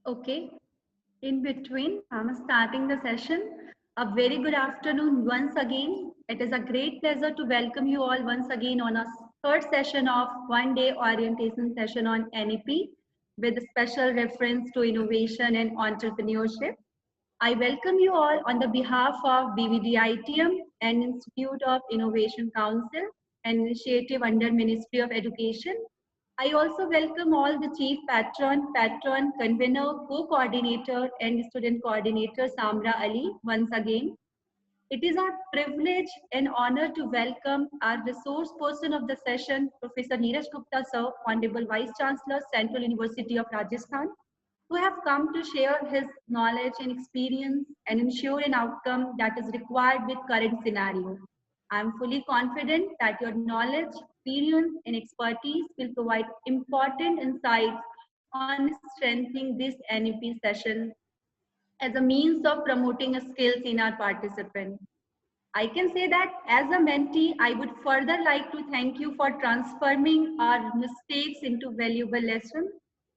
Okay, in between, I'm starting the session. A very good afternoon once again. It is a great pleasure to welcome you all once again on a third session of one-day orientation session on NEP with a special reference to innovation and entrepreneurship. I welcome you all on the behalf of BBDITM and Institute of Innovation Council, an initiative under Ministry of Education. I also welcome all the chief patron, convener, co-coordinator and student coordinator Samra Ali once again. It is our privilege and honor to welcome our resource person of the session, Professor Neeraj Gupta sir, Honorable Vice Chancellor, Central University of Rajasthan, who have come to share his knowledge and experience and ensure an outcome that is required with current scenario. I am fully confident that your knowledge, experience, and expertise will provide important insights on strengthening this NEP session as a means of promoting skills in our participants. I can say that as a mentee, I would further like to thank you for transforming our mistakes into valuable lessons.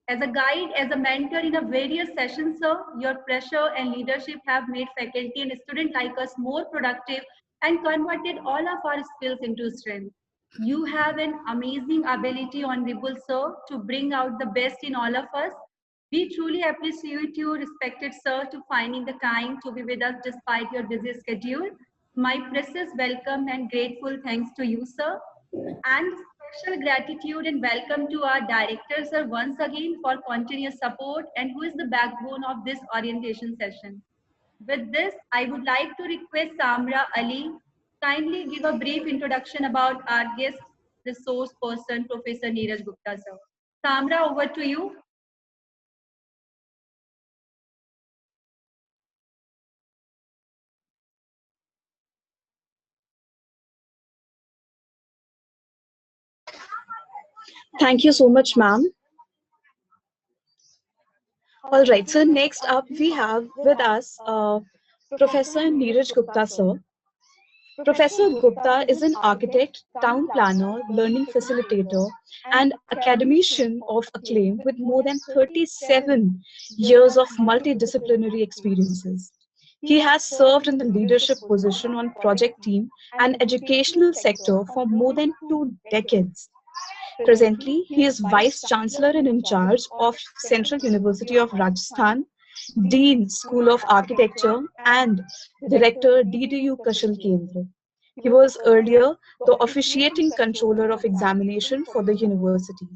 As a guide, as a mentor in a various sessions, sir, your pressure and leadership have made faculty and students like us more productive and converted all of our skills into strength. You have an amazing ability, Honorable Sir, to bring out the best in all of us. We truly appreciate you, respected sir, to finding the time to be with us despite your busy schedule. My precious welcome and grateful thanks to you, sir. And special gratitude and welcome to our director, sir, once again for continuous support and who is the backbone of this orientation session. With this, I would like to request Samra Ali kindly give a brief introduction about our guest resource person, Professor Neeraj Gupta, sir. Samra, over to you. Thank you so much, ma'am. All right, so next up we have with us Professor Neeraj Gupta, sir. Professor Gupta is an architect, town planner, learning facilitator, and academician of acclaim with more than 37 years of multidisciplinary experiences. He has served in the leadership position on project team and educational sector for more than 2 decades. Presently, he is Vice Chancellor and in charge of Central University of Rajasthan, Dean School of Architecture, and Director DDU Kashal Kendra. He was earlier the officiating controller of examination for the university.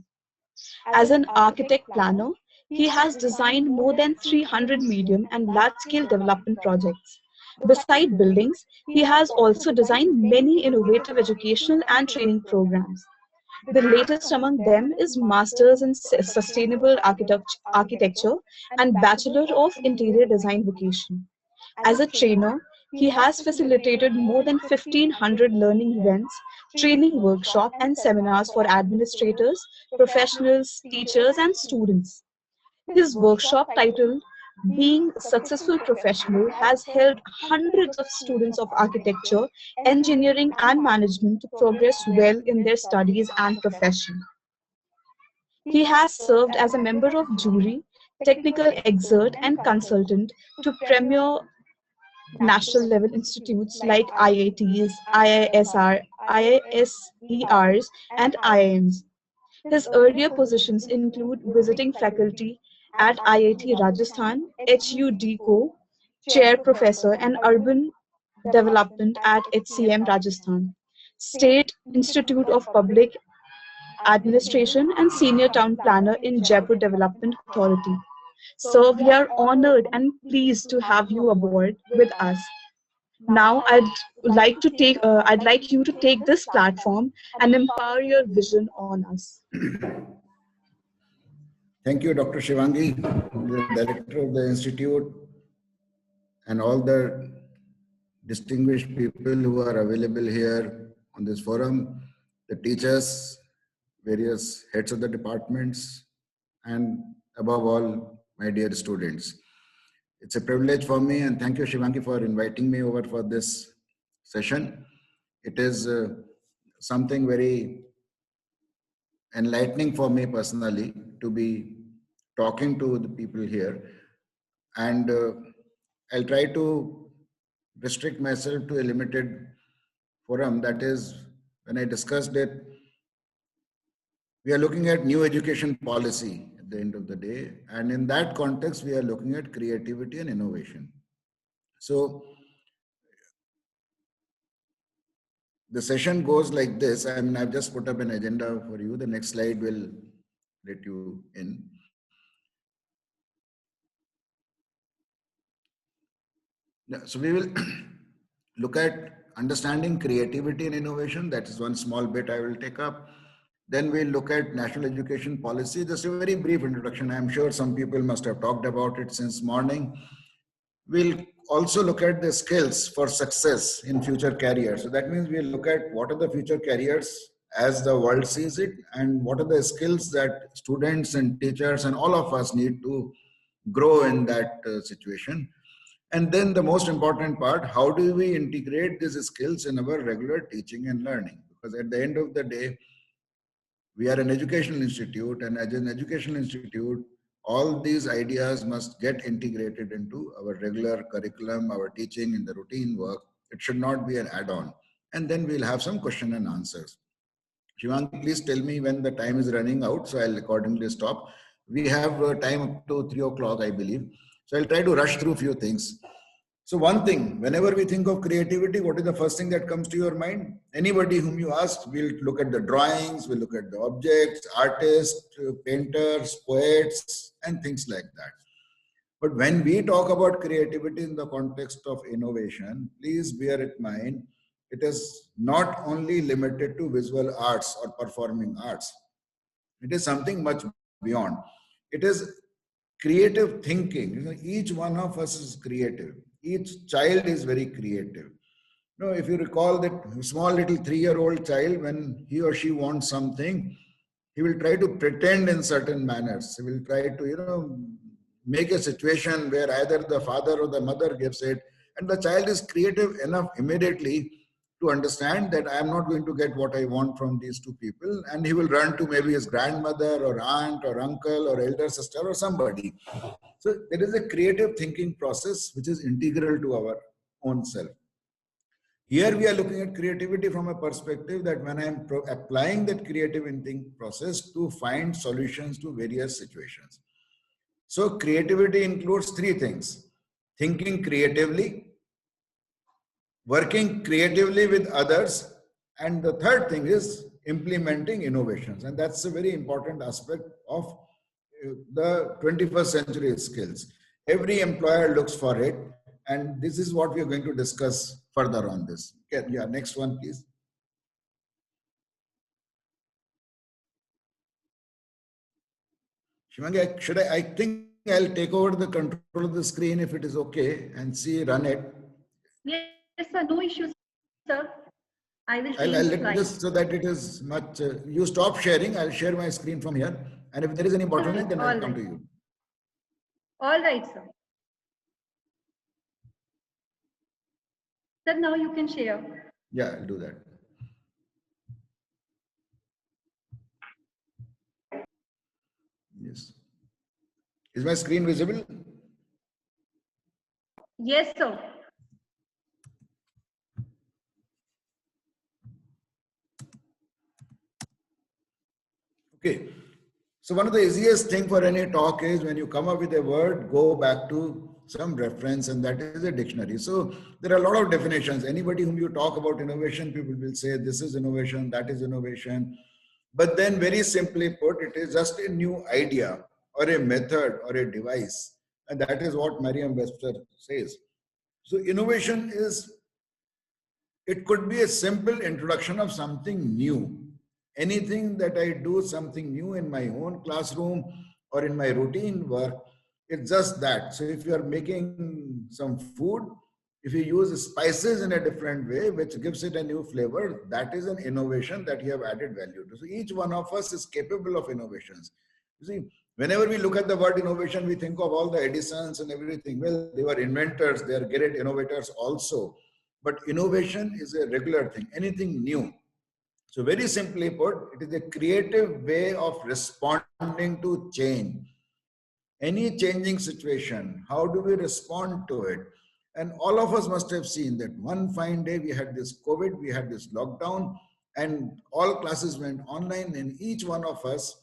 As an architect planner, he has designed more than 300 medium and large-scale development projects. Beside buildings, he has also designed many innovative educational and training programs. The latest among them is Masters in Sustainable Architecture and Bachelor of Interior Design vocation. As a trainer, he has facilitated more than 1,500 learning events, training workshops, and seminars for administrators, professionals, teachers, and students. His workshop titled Being a Successful Professional has helped hundreds of students of architecture, engineering, and management to progress well in their studies and profession. He has served as a member of jury, technical expert, and consultant to premier national level institutes like IITs, IISERs, and IIMs. His earlier positions include visiting faculty at IIT Rajasthan, HUD Chair Professor and Urban Development at HCM Rajasthan, State Institute of Public Administration and Senior Town Planner in Jaipur Development Authority. So we are honored and pleased to have you aboard with us. Now I'd like you to take this platform and empower your vision on us. Thank you, Dr. Shivangi, the director of the institute, and all the distinguished people who are available here on this forum, the teachers, various heads of the departments, and above all, my dear students. It's a privilege for me, and thank you, Shivangi, for inviting me over for this session. It is something very enlightening for me personally to be talking to the people here. And I'll try to restrict myself to a limited forum. That is, when I discussed it, we are looking at new education policy at the end of the day. And in that context, we are looking at creativity and innovation. So the session goes like this. I mean, I've just put up an agenda for you. The next slide will let you in. So we will look at understanding creativity and innovation. That is one small bit I will take up. Then we'll look at national education policy. Just a very brief introduction. I'm sure some people must have talked about it since morning. We'll also look at the skills for success in future careers. So that means we'll look at what are the future careers as the world sees it, and what are the skills that students and teachers and all of us need to grow in that situation. And then the most important part, how do we integrate these skills in our regular teaching and learning? Because at the end of the day, we are an educational institute, and as an educational institute, all these ideas must get integrated into our regular curriculum, our teaching in the routine work. It should not be an add-on. And then we'll have some question and answers. Shivangi, please tell me when the time is running out, so I'll accordingly stop. We have time up to 3 o'clock, I believe. So I'll try to rush through a few things. So one thing, whenever we think of creativity, what is the first thing that comes to your mind? Anybody whom you ask, we'll look at the drawings, we'll look at the objects, artists, painters, poets, and things like that. But when we talk about creativity in the context of innovation, please bear in mind, it is not only limited to visual arts or performing arts. It is something much beyond. It is creative thinking. You know, each one of us is creative. Each child is very creative. You know, if you recall that small little 3-year-old child, when he or she wants something, he will try to pretend in certain manners. He will try to, make a situation where either the father or the mother gives it, and the child is creative enough immediately to understand that I am not going to get what I want from these two people, and he will run to maybe his grandmother or aunt or uncle or elder sister or somebody. So there is a creative thinking process which is integral to our own self. Here we are looking at creativity from a perspective that when I am applying that creative thinking process to find solutions to various situations. So creativity includes 3 things: thinking creatively, working creatively with others, and the third thing is implementing innovations. And that's a very important aspect of the 21st century skills. Every employer looks for it, and this is what we are going to discuss further on this. Okay, yeah, next one, please. Shivangi, I think I'll take over the control of the screen if it is okay and see, run it. Yes, sir, no issues, sir. I will I'll change the let slide. this so that it is much. You stop sharing. I'll share my screen from here. And if there is any bottleneck, then I'll come to you. All right, sir. Sir, now you can share. Yeah, I'll do that. Yes. Is my screen visible? Yes, sir. Okay. So one of the easiest thing for any talk is when you come up with a word, go back to some reference, and that is a dictionary. So there are a lot of definitions. Anybody whom you talk about innovation, people will say this is innovation, that is innovation. But then very simply put, it is just a new idea or a method or a device. And that is what Merriam-Webster says. So innovation is, it could be a simple introduction of something new. Anything that I do something new in my own classroom or in my routine work, it's just that. So if you are making some food, if you use spices in a different way, which gives it a new flavor, that is an innovation that you have added value to. So each one of us is capable of innovations. You see, whenever we look at the word innovation, we think of all the Edisons and everything. Well, they were inventors, they are great innovators also. But innovation is a regular thing, anything new. So very simply put, it is a creative way of responding to change. any changing situation, how do we respond to it? And all of us must have seen that one fine day we had this COVID, we had this lockdown, and all classes went online, and each one of us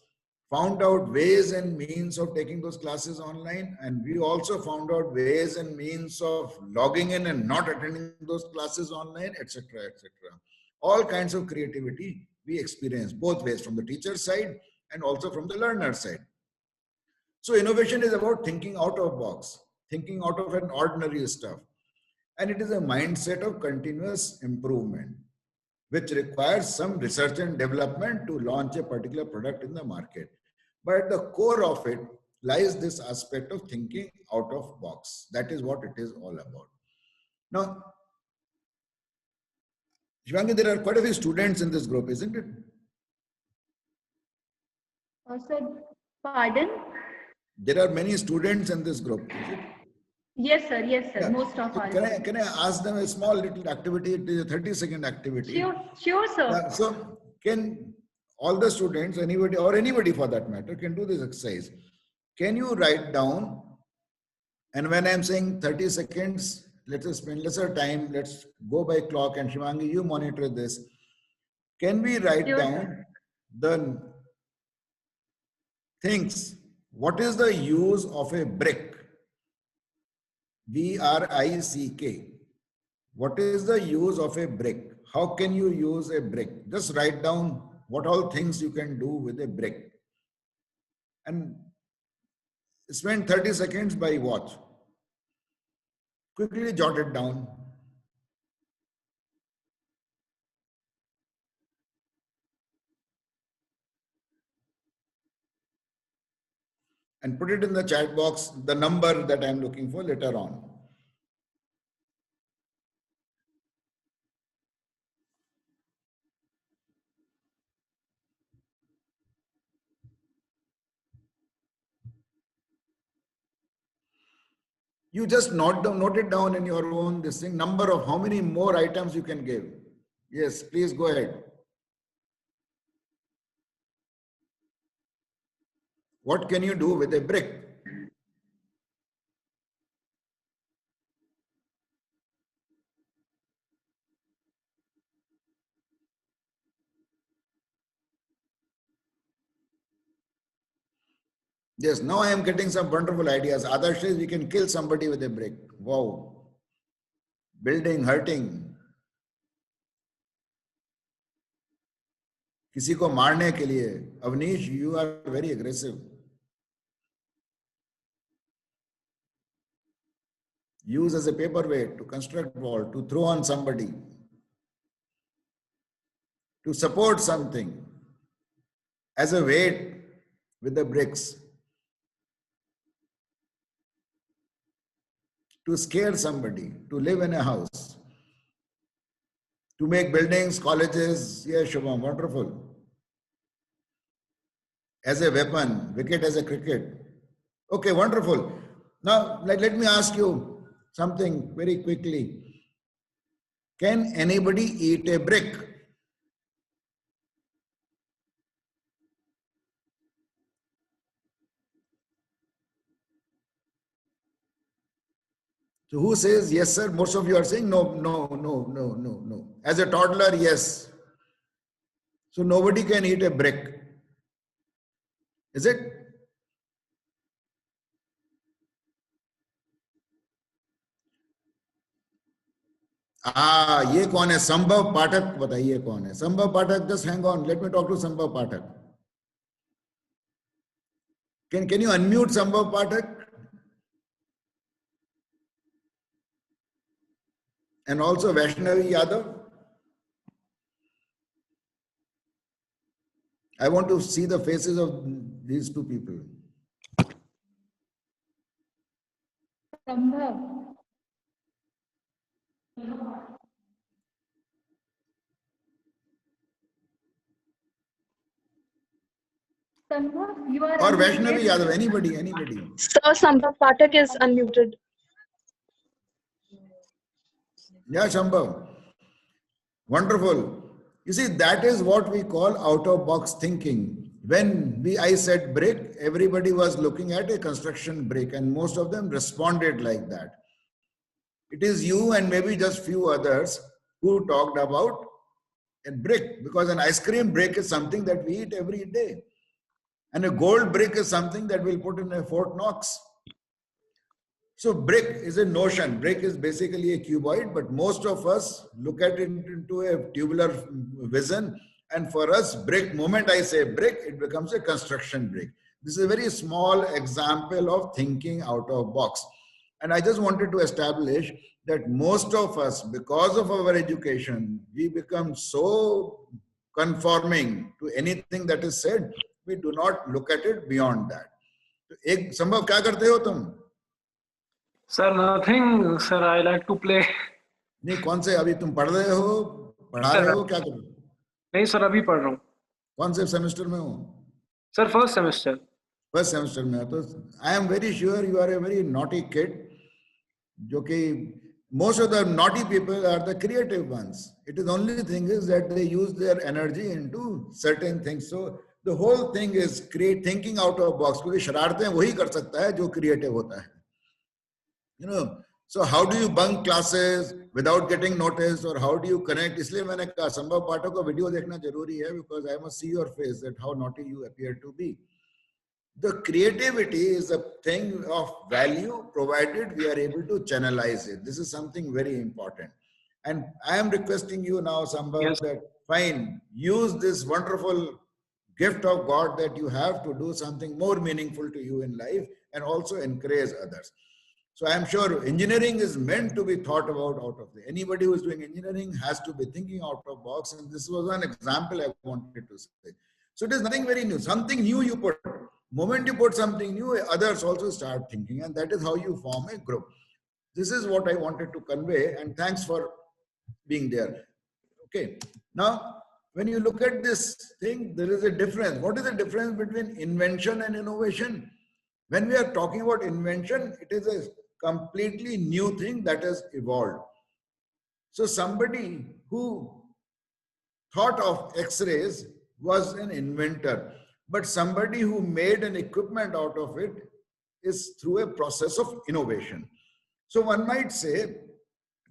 found out ways and means of taking those classes online. And we also found out ways and means of logging in and not attending those classes online, etc., etc. All kinds of creativity we experienced both ways, from the teacher side and also from the learner side. So innovation is about thinking out of box, thinking out of an ordinary stuff. And it is a mindset of continuous improvement, which requires some research and development to launch a particular product in the market. But at the core of it lies this aspect of thinking out of box. That is what it is all about. Now, Shivangi, there are quite a few students in this group, isn't it? Sir, pardon? There are many students in this group, is it? Yes, sir. Yes, sir. Yeah. Most of So all. can I ask them a small little activity? It is a 30-second activity. Sure, sir. Yeah, so can all the students, anybody or anybody for that matter, can do this exercise. Can you write down, and when I'm saying 30 seconds, let us spend lesser time, let's go by clock, and Shivangi, you monitor this. Can we write down the things? What is the use of a brick? B-R-I-C-K. What is the use of a brick? How can you use a brick? Just write down what all things you can do with a brick. And spend 30 seconds by watch. Quickly jot it down. And put it in the chat box, the number that I'm looking for later on. You just note it down in your own this thing, number of how many more items you can give. Yes, please go ahead. What can you do with a brick? Yes, now I am getting some wonderful ideas. Others says we can kill somebody with a brick. Wow. Building, hurting. किसी को मारने के लिए. Avnish, you are very aggressive. Use as a paperweight to construct wall, to throw on somebody, to support something, as a weight with the bricks, to scare somebody, to live in a house, to make buildings, colleges. Yes, Shubham, wonderful. As a weapon, wicket as a cricket. Okay, wonderful. Now, let me ask you something very quickly. Can anybody eat a brick? So who says yes, sir? Most of you are saying no, no, no, no, no, no. As a toddler, yes. So nobody can eat a brick. Is it? ये कौन है? संभव पाठक बताइए कौन है? संभव पाठक, just hang on. Let me talk to संभव पाठक. Can you unmute संभव पाठक? And also Vaishnavi Yadav. I want to see the faces of these two people. Sambhav. Sambhav, you are Or Vaishnavi unmuted. Yadav, anybody. Sir, Sambhav Pathak is unmuted. Yeah, Shambhav. Wonderful. You see, that is what we call out-of-box thinking. when I said brick, everybody was looking at a construction brick, and most of them responded like that. It is you and maybe just few others who talked about a brick, because an ice cream brick is something that we eat every day. And a gold brick is something that we'll put in a Fort Knox. So brick is a notion. Brick is basically a cuboid, but most of us look at it into a tubular vision. And for us, brick, moment I say brick, it becomes a construction brick. This is a very small example of thinking out of box. And I just wanted to establish that most of us, because of our education, we become so conforming to anything that is said, we do not look at it beyond that. एक संभव क्या करते हो तुम? Sir, nothing. Sir, I like to play. नहीं, कौन से अभी तुम पढ़ रहे हो, पढ़ा रहे हो, क्या कर रहे हो? नहीं सर, अभी पढ़ रहा हूँ. कौन से सेमेस्टर में हो? Sir first semester. First semester में हो तो I am very sure you are a very naughty kid, जो कि most of the naughty people are the creative ones. It is only thing is that they use their energy into certain things. So the whole thing is thinking out of box. क्योंकि शरारतें वही कर सकता है जो creative होता है. You know, so how do you bunk classes without getting noticed, or how do you connect? इसलिए मैंने कहा संभव पाठक को वीडियो देखना जरूरी है, because I must see your face that how naughty you appear to be. The creativity is a thing of value, provided we are able to channelize it. This is something very important. And I am requesting you now, Sambhav, Yes. that fine, use this wonderful gift of God that you have to do something more meaningful to you in life, and also encourage others. So I am sure engineering is meant to be thought about out of the, anybody who is doing engineering has to be thinking out of box. And this was an example I wanted to say. So it is nothing very new, something new you put. Moment you put something new, others also start thinking, and that is how you form a group. This is what I wanted to convey, and thanks for being there. Okay. Now, when you look at this thing, there is a difference. What is the difference between invention and innovation? When we are talking about invention, it is a completely new thing that has evolved. So somebody who thought of X-rays was an inventor, but somebody who made an equipment out of it is through a process of innovation. So one might say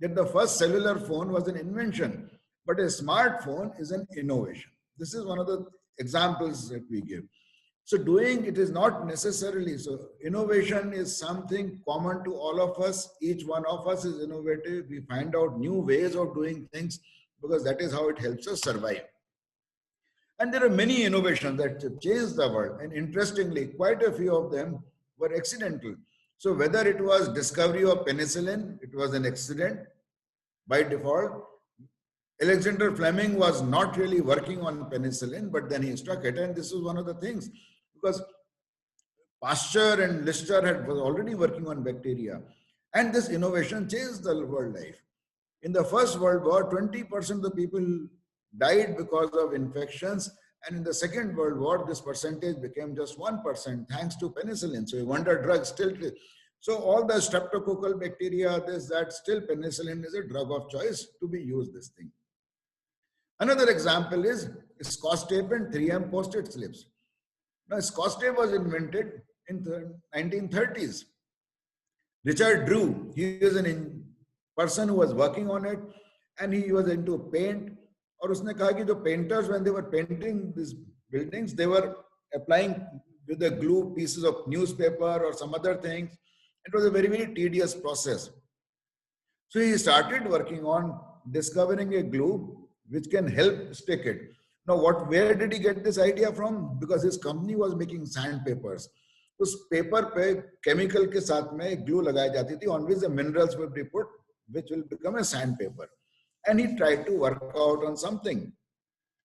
that the first cellular phone was an invention, but a smartphone is an innovation. This is one of the examples that we give. So doing it is not necessarily, so innovation is something common to all of us. Each one of us is innovative. We find out new ways of doing things because that is how it helps us survive. And there are many innovations that changed the world. And interestingly, quite a few of them were accidental. So whether it was discovery of penicillin, it was an accident by default. Alexander Fleming was not really working on penicillin, but then he struck it. And this was one of the things, because Pasteur and Lister was already working on bacteria. And this innovation changed the world life. In the First World War, 20% of the people died because of infections. And in the Second World War, this percentage became just 1% thanks to penicillin. So a wonder drug still. So all the streptococcal bacteria, this, that, still penicillin is a drug of choice to be used this thing. Another example is Scotch tape and 3M post-it slips. Now, Scotch tape was invented in the 1930s. Richard Drew, he is a person who was working on it, and he was into paint. और उसने कहा कि जो painters, when they were painting these buildings, they were applying with the glue pieces of newspaper or some other things. It was a very, very tedious process. So he started working on discovering a glue which can help stick it. Now, where did he get this idea from? Because his company was making sandpapers. उस paper पे chemical के साथ में glue लगाई जाती थी, on which the minerals will be put, which will become a sandpaper. And he tried to work out on something.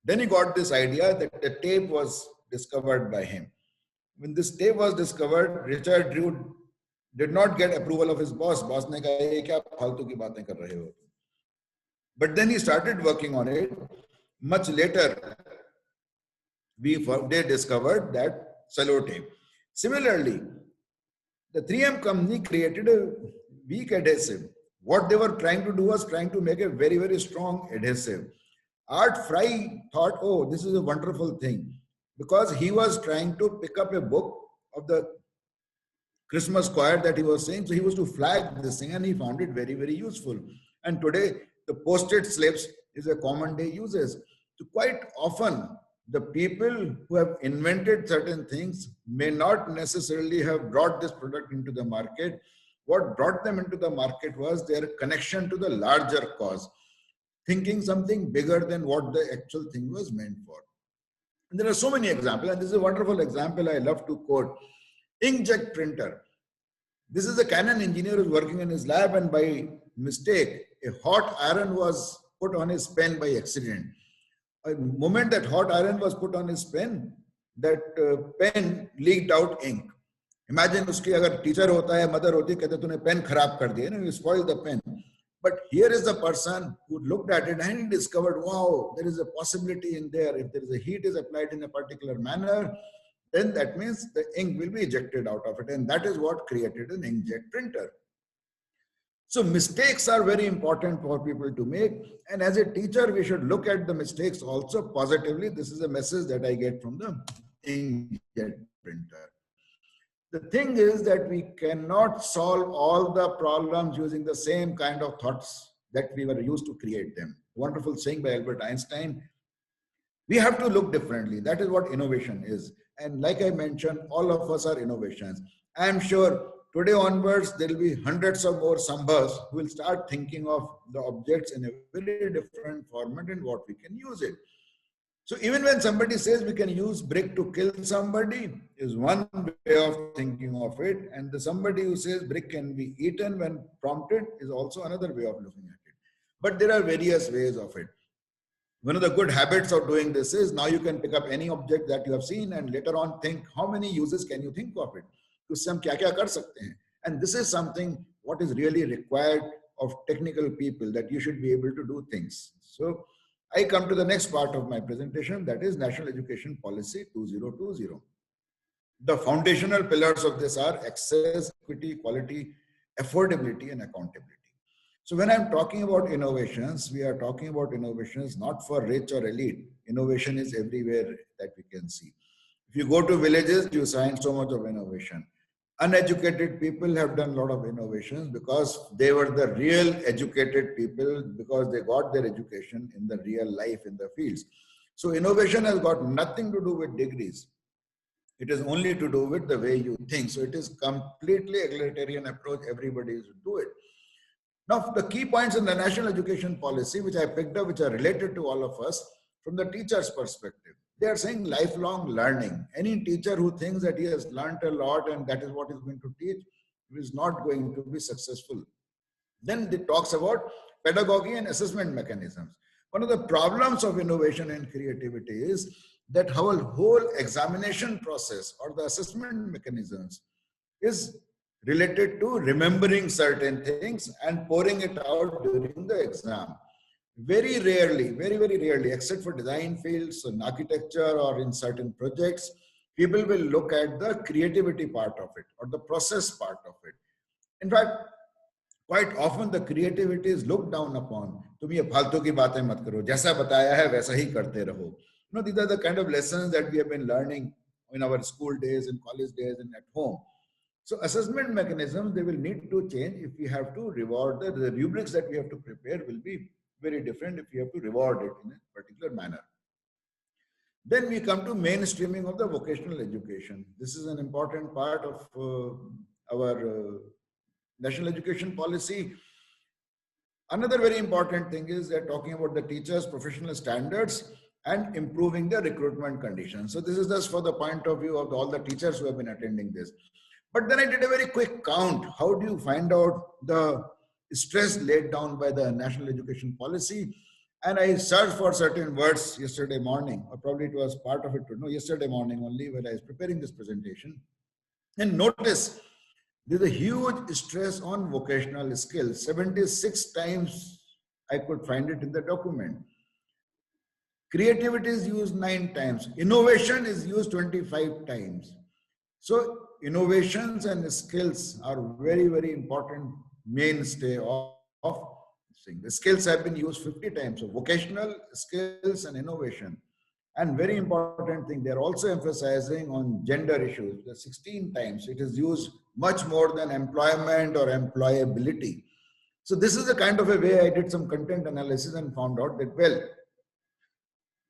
Then he got this idea that the tape was discovered by him. When this tape was discovered, Richard Drew did not get approval of his boss. Boss ने कहा ये क्या फालतू की बातें कर रहे हो? But then he started working on it. Much later, they discovered that sellotape. Similarly, the 3M company created a weak adhesive. What they were trying to do was trying to make a very, very strong adhesive. Art Fry thought, oh, this is a wonderful thing. because he was trying to pick up a book of the Christmas choir that he was saying. So he was to flag this thing, and he found it very, very useful. And today, the postage slips is a common day uses. So quite often, the people who have invented certain things may not necessarily have brought this product into the market. What brought them into the market was their connection to the larger cause, thinking something bigger than what the actual thing was meant for. And there are so many examples, and this is a wonderful example I love to quote. Inkjet printer. This is a Canon engineer who's working in his lab, and by mistake, a hot iron was put on his pen by accident. The moment that hot iron was put on his pen, that pen leaked out ink. Imagine uski agar teacher hota hai, mother hoti, kehte tune pen kharab kar diya, you spoiled the pen. But here is the person who looked at it and he discovered, wow, there is a possibility in there. If there is a heat is applied in a particular manner, then that means the ink will be ejected out of it. And that is what created an inkjet printer. So mistakes are very important for people to make. And as a teacher, we should look at the mistakes also positively. This is a message that I get from the inkjet printer. The thing is that we cannot solve all the problems using the same kind of thoughts that we were used to create them. Wonderful saying by Albert Einstein. We have to look differently. That is what innovation is. And like I mentioned, all of us are innovations. I am sure today onwards, there will be hundreds of more Sambhas who will start thinking of the objects in a very different format and what we can use it. So even when somebody says we can use brick to kill somebody is one way of thinking of it. And the somebody who says brick can be eaten when prompted is also another way of looking at it. But there are various ways of it. One of the good habits of doing this is now you can pick up any object that you have seen and later on think how many uses can you think of it. उससे हम क्या-क्या कर सकते हैं. And this is something what is really required of technical people, that you should be able to do things. So I come to the next part of my presentation, that is National Education Policy 2020. The foundational pillars of this are access, equity, quality, affordability, and accountability. So when I'm talking about innovations, we are talking about innovations not for rich or elite. Innovation is everywhere that we can see. If you go to villages, you find so much of innovation. Uneducated people have done a lot of innovations because they were the real educated people, because they got their education in the real life in the fields. So innovation has got nothing to do with degrees. It is only to do with the way you think. So it is completely egalitarian approach. Everybody should do it. Now, the key points in the National Education Policy, which I picked up, which are related to all of us from the teacher's perspective. They are saying lifelong learning. Any teacher who thinks that he has learned a lot and that is what he's going to teach is not going to be successful. Then it talks about pedagogy and assessment mechanisms. One of the problems of innovation and creativity is that our whole examination process or the assessment mechanisms is related to remembering certain things and pouring it out during the exam. Very rarely, very, very rarely, except for design fields and architecture or in certain projects, people will look at the creativity part of it or the process part of it. In fact, quite often the creativity is looked down upon. तुम ये फालतू की बातें मत करो, जैसा बताया है वैसा ही करते रहो. You know, these are the kind of lessons that we have been learning in our school days, in college days, and at home. So assessment mechanisms, they will need to change if we have to reward the rubrics that we have to prepare will be very different if we have to reward it in a particular manner. Then we come to mainstreaming of the vocational education. This is an important part of our National Education Policy. Another very important thing is they're talking about the teachers' professional standards and improving the recruitment conditions. So this is just for the point of view of all the teachers who have been attending this. But then I did a very quick count. How do you find out the stress laid down by the National Education Policy? And I searched for certain words yesterday morning, or probably it was part of it, no, yesterday morning only when I was preparing this presentation. And notice there's a huge stress on vocational skills. 76 times I could find it in the document. Creativity is used 9 times. Innovation is used 25 times. So innovations and skills are very, very important mainstay of this thing. The skills have been used 50 times. So vocational skills and innovation. And very important thing, they're also emphasizing on gender issues. The 16 times it is used much more than employment or employability. So this is the kind of a way I did some content analysis and found out that, well,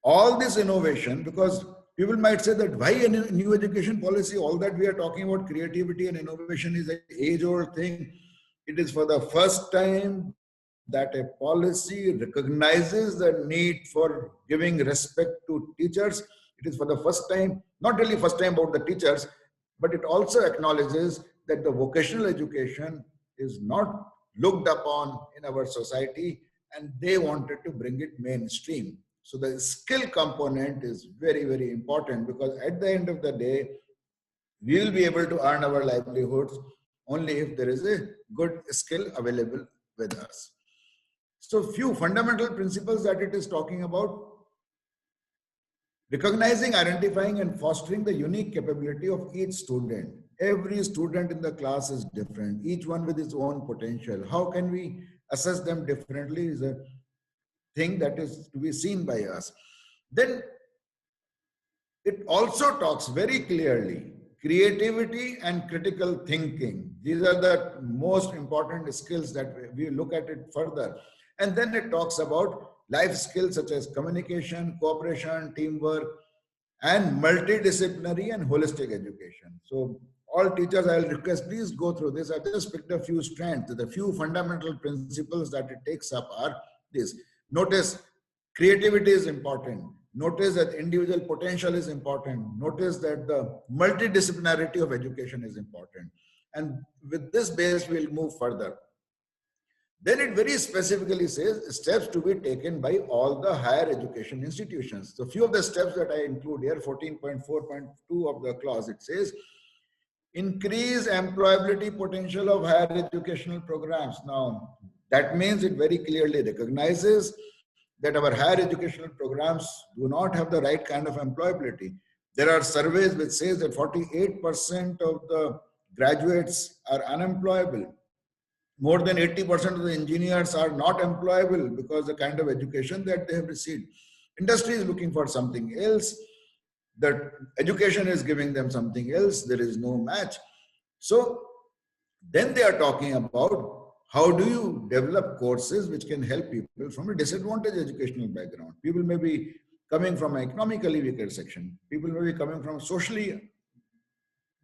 all this innovation, because people might say that why a new education policy, all that we are talking about creativity and innovation is an age-old thing. It is for the first time that a policy recognizes the need for giving respect to teachers. It is for the first time, not really first time about the teachers, but it also acknowledges that the vocational education is not looked upon in our society, and they wanted to bring it mainstream. So the skill component is very, very important, because at the end of the day, we will be able to earn our livelihoods only if there is a good skill available with us. So few fundamental principles that it is talking about: recognizing, identifying, and fostering the unique capability of each student. Every student in the class is different, each one with its own potential. How can we assess them differently is a thing that is to be seen by us. Then it also talks very clearly creativity and critical thinking. These are the most important skills that we look at it further. And then it talks about life skills such as communication, cooperation, teamwork, and multidisciplinary and holistic education. So all teachers, I'll request, please go through this. I just picked a few strands. The few fundamental principles that it takes up are this. Notice creativity is important. Notice that individual potential is important. Notice that the multidisciplinarity of education is important. And with this base, we'll move further. Then it very specifically says steps to be taken by all the higher education institutions. So few of the steps that I include here, 14.4.2 of the clause, it says, increase employability potential of higher educational programs. Now, that means it very clearly recognizes that our higher educational programs do not have the right kind of employability. There are surveys which says that 48% of the graduates are unemployable. More than 80% of the engineers are not employable because the kind of education that they have received. Industry is looking for something else. The education is giving them something else. There is no match. So then they are talking about how do you develop courses which can help people from a disadvantaged educational background. People may be coming from an economically weaker section. People may be coming from socially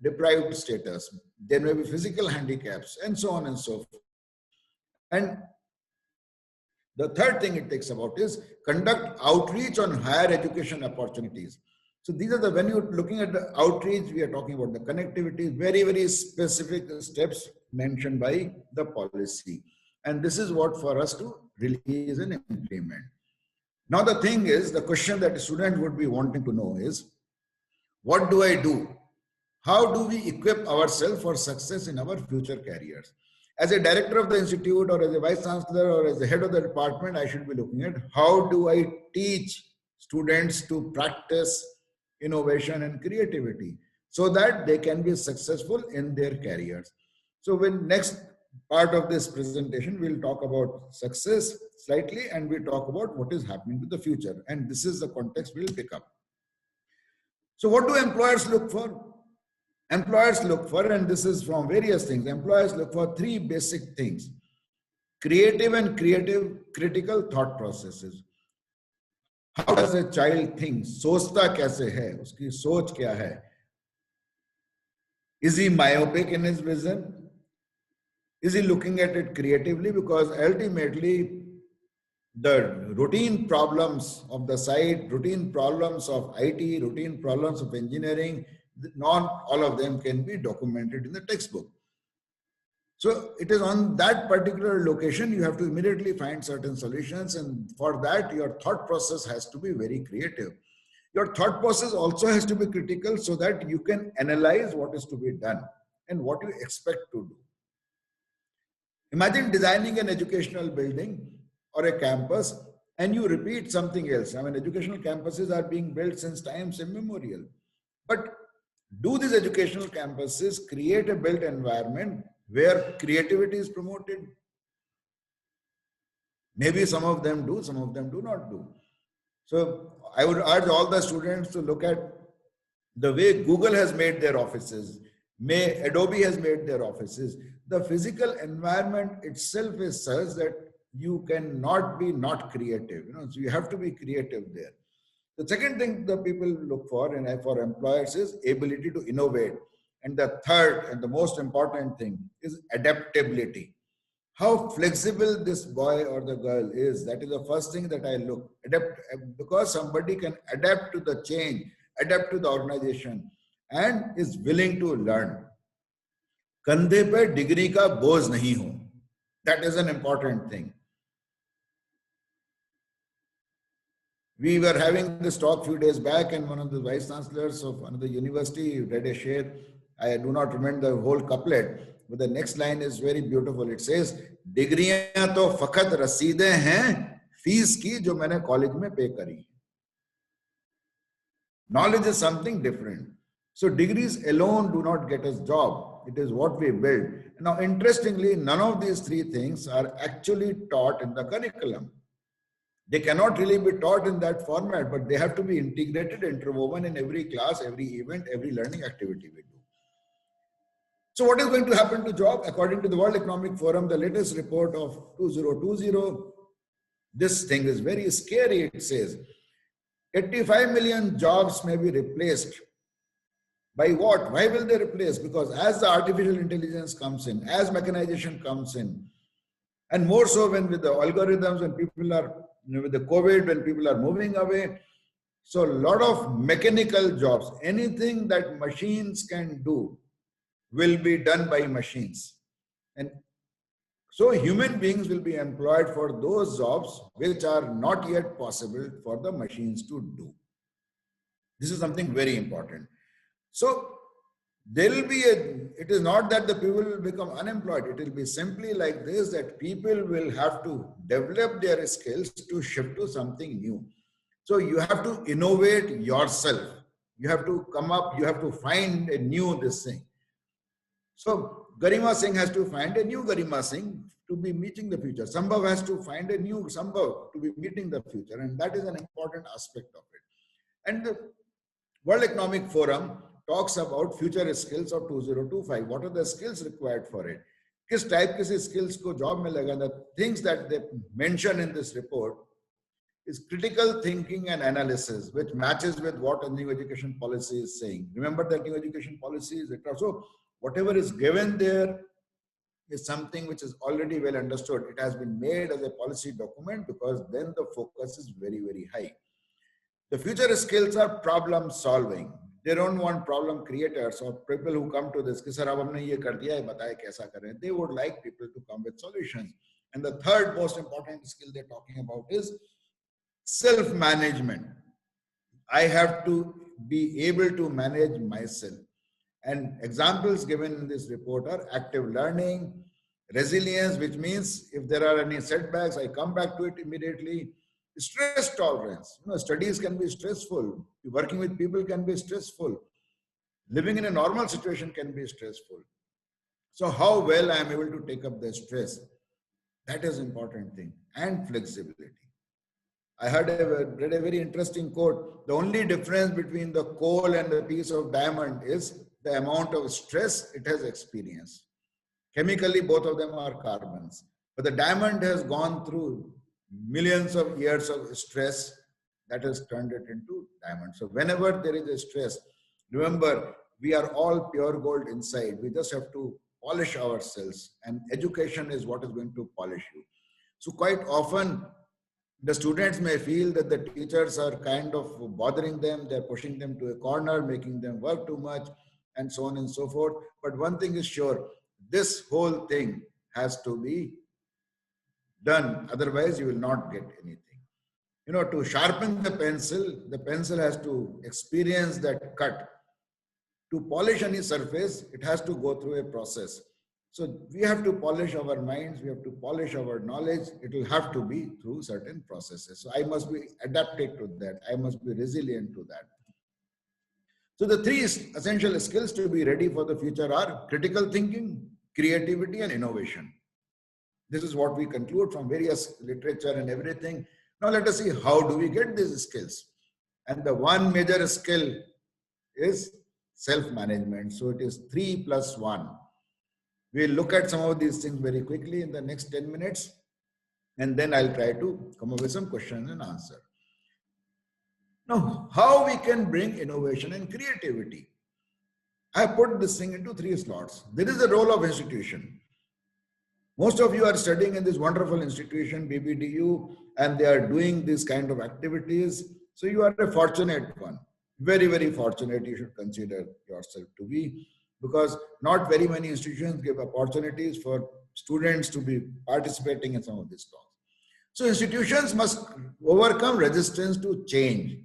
deprived status. There may be physical handicaps and so on and so forth. And the third thing it takes about is conduct outreach on higher education opportunities. So these are the, when you're looking at the outreach, we are talking about the connectivity, very, very specific steps mentioned by the policy. And this is what for us to release and implement. Now the thing is, the question that the student would be wanting to know is, what do I do? How do we equip ourselves for success in our future careers? As a director of the institute, or as a vice chancellor, or as the head of the department, I should be looking at how do I teach students to practice innovation and creativity so that they can be successful in their careers. So when next part of this presentation, we'll talk about success slightly, and we'll talk about what is happening to the future. And this is the context we'll pick up. So what do employers look for? Employers look for, and this is from various things, employers look for three basic things: creative and critical thought processes. How does a child think? सोचता कैसे है? उसकी सोच क्या है? Is he myopic in his vision? Is he looking at it creatively? Because ultimately, the routine problems of the site, routine problems of IT, routine problems of engineering, not all of them can be documented in the textbook. So it is on that particular location, you have to immediately find certain solutions. And for that, your thought process has to be very creative. Your thought process also has to be critical so that you can analyze what is to be done and what you expect to do. Imagine designing an educational building or a campus and you repeat something else. I mean, educational campuses are being built since times immemorial. But do these educational campuses create a built environment where creativity is promoted? Maybe some of them do, some of them do not do. So I would urge all the students to look at the way Google has made their offices, Adobe has made their offices. The physical environment itself is such that you cannot be not creative. So you have to be creative there. The second thing that people look for, and for employers, is ability to innovate. And the third and the most important thing is adaptability. How flexible this boy or the girl is, that is the first thing that I look. Because somebody can adapt to the change, adapt to the organization, and is willing to learn. Kandhe pe degree ka boz nahi ho. That is an important thing. We were having this talk few days back, and one of the vice chancellors of another university read a share. I do not remember the whole couplet, but the next line is very beautiful. It says, "Degriyan to fakat raside hain, fees ki jo maine college mein pay kari." Knowledge is something different. So degrees alone do not get us job. It is what we build. Now, interestingly, none of these three things are actually taught in the curriculum. They cannot really be taught in that format, but they have to be integrated, interwoven in every class, every event, every learning activity we do. So what is going to happen to job? According to the World Economic Forum, the latest report of 2020, this thing is very scary. It says 85 million jobs may be replaced. By what? Why will they replace? Because as the artificial intelligence comes in, as mechanization comes in, and more so when with the algorithms, when people are, with the COVID, when people are moving away. So a lot of mechanical jobs, anything that machines can do will be done by machines. And so human beings will be employed for those jobs which are not yet possible for the machines to do. This is something very important. So there will be it is not that the people will become unemployed. It will be simply like this, that people will have to develop their skills to shift to something new. So you have to innovate yourself. You have to come up, you have to find a new this thing. So Garima Singh has to find a new Garima Singh to be meeting the future. Sambhav has to find a new Sambhav to be meeting the future. And that is an important aspect of it. And the World Economic Forum talks about future skills of 2025. What are the skills required for it? Kis type kisi skills ko job mein lega? The things that they mention in this report is critical thinking and analysis, which matches with what a new education policy is saying. Remember that new education policy is, so whatever is given there is something which is already well understood. It has been made as a policy document because then the focus is very, very high. The future skills are problem solving. They don't want problem creators or people who come to this, sir, ab humne ye kar diya hai, bataye kaisa kare. They would like people to come with solutions. And the third most important skill they're talking about is self-management. I have to be able to manage myself. And examples given in this report are active learning, resilience, which means if there are any setbacks, I come back to it immediately. Stress tolerance. Studies can be stressful. Working with people can be stressful. Living in a normal situation can be stressful. So how well I am able to take up the stress, that is important thing. And flexibility. I read a very interesting quote. The only difference between the coal and the piece of diamond is the amount of stress it has experienced. Chemically, both of them are carbons. But the diamond has gone through millions of years of stress that has turned it into diamond. So whenever there is a stress, remember, we are all pure gold inside. We just have to polish ourselves, and education is what is going to polish you. So quite often, the students may feel that the teachers are kind of bothering them, they're pushing them to a corner, making them work too much, and so on and so forth. But one thing is sure, this whole thing has to be done, otherwise you will not get anything. To sharpen the pencil has to experience that cut. To polish any surface, it has to go through a process. So we have to polish our minds, we have to polish our knowledge. It will have to be through certain processes. So I must be adapted to that. I must be resilient to that. So the three essential skills to be ready for the future are critical thinking, creativity, and innovation. This is what we conclude from various literature and everything. Now let us see how do we get these skills. And the one major skill is self-management. So it is 3 plus 1. We'll look at some of these things very quickly in the next 10 minutes. And then I'll try to come up with some question and answer. Now, how we can bring innovation and creativity? I put this thing into 3 slots. There is the role of institution. Most of you are studying in this wonderful institution, BBDU, and they are doing these kind of activities. So you are a fortunate one. Very, very fortunate you should consider yourself to be, because not very many institutions give opportunities for students to be participating in some of these talks. So institutions must overcome resistance to change.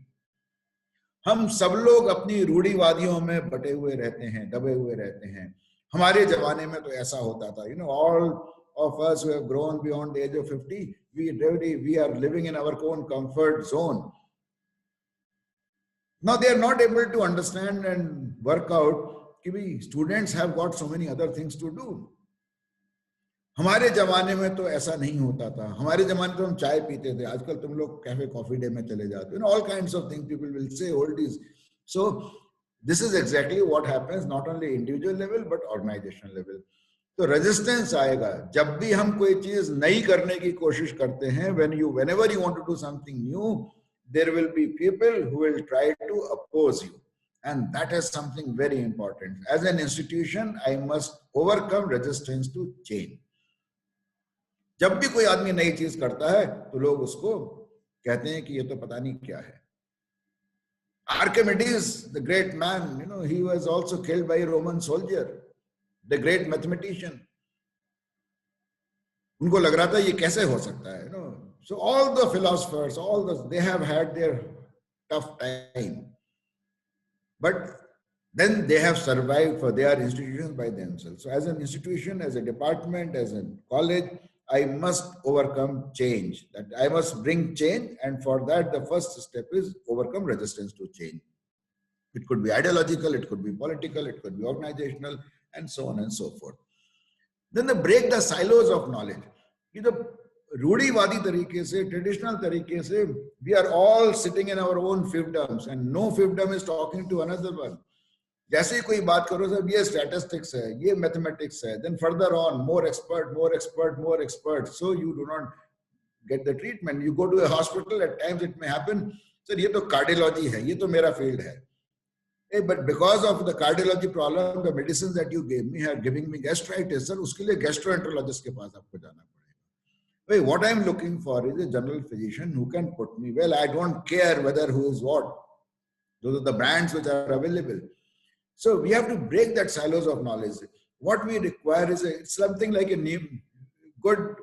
हम सब लोग अपनी रूढ़िवादियों में बटे हुए रहते हैं, दबे हुए रहते हैं. हमारे जमाने में तो ऐसा होता था. You know, all of us who have grown beyond the age of 50, we are living in our own comfort zone. Now they are not able to understand and work out that students have got so many other things to do. हमारे जमाने में तो ऐसा नहीं होता था. हमारे जमाने तो हम चाय पीते थे. आजकल तुम लोग कैफे कॉफी डे में चले जाते हो. All kinds of things people will say, oldies. So this is exactly what happens, not only individual level but organizational level. तो रेजिस्टेंस आएगा जब भी हम कोई चीज नई करने की कोशिश करते हैं. Whenever you want to do something new, there will be people who will try to oppose you, and that is something very important. As an institution, I must overcome resistance to change. जब भी कोई आदमी नई चीज करता है तो लोग उसको कहते हैं कि ये तो पता नहीं क्या है. Archimedes, the great man, he was also killed by a Roman soldier, the great mathematician. उनको लग रहा था ये कैसे हो सकता है. So all the philosophers, they have had their tough time, but then they have survived, for they are institutions by themselves. So as an institution, as a department, as a college, I must overcome change. That I must bring change, and for that the first step is overcome resistance to change. It could be ideological, it could be political, it could be organizational, and so on and so forth. Then they break the silos of knowledge. रूढ़िवादी तरीके से, traditional तरीके से, we are all sitting in our own fiefdoms and no fiefdom is talking to another one. जैसे ही कोई बात करो sir, ये statistics है, ये mathematics है, then further on more expert, so you do not get the treatment. You go to a hospital, at times it may happen, sir ये तो cardiology है, ये तो मेरा field है. But because of the cardiology problem, the medicines that you gave me are giving me gastritis, sir, उसके लिए gastroenterologist के पास आपको जाना पड़ेगा. Wait, what I am looking for is a general physician who can put me well. I don't care whether who is what. Those are the brands which are available. So we have to break that silos of knowledge. What we require is something like a good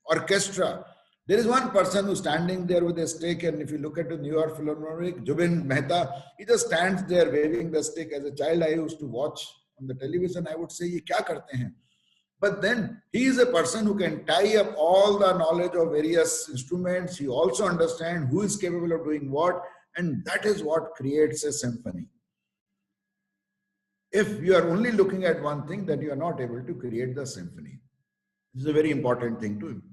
orchestra. There is one person who's standing there with a stick, and if you look at the New York Philharmonic, Jubin Mehta, he just stands there waving the stick. As a child, I used to watch on the television. I would say, "Ye kya karte hain?" But then he is a person who can tie up all the knowledge of various instruments. He also understands who is capable of doing what, and that is what creates a symphony. If you are only looking at one thing, then you are not able to create the symphony. This is a very important thing too.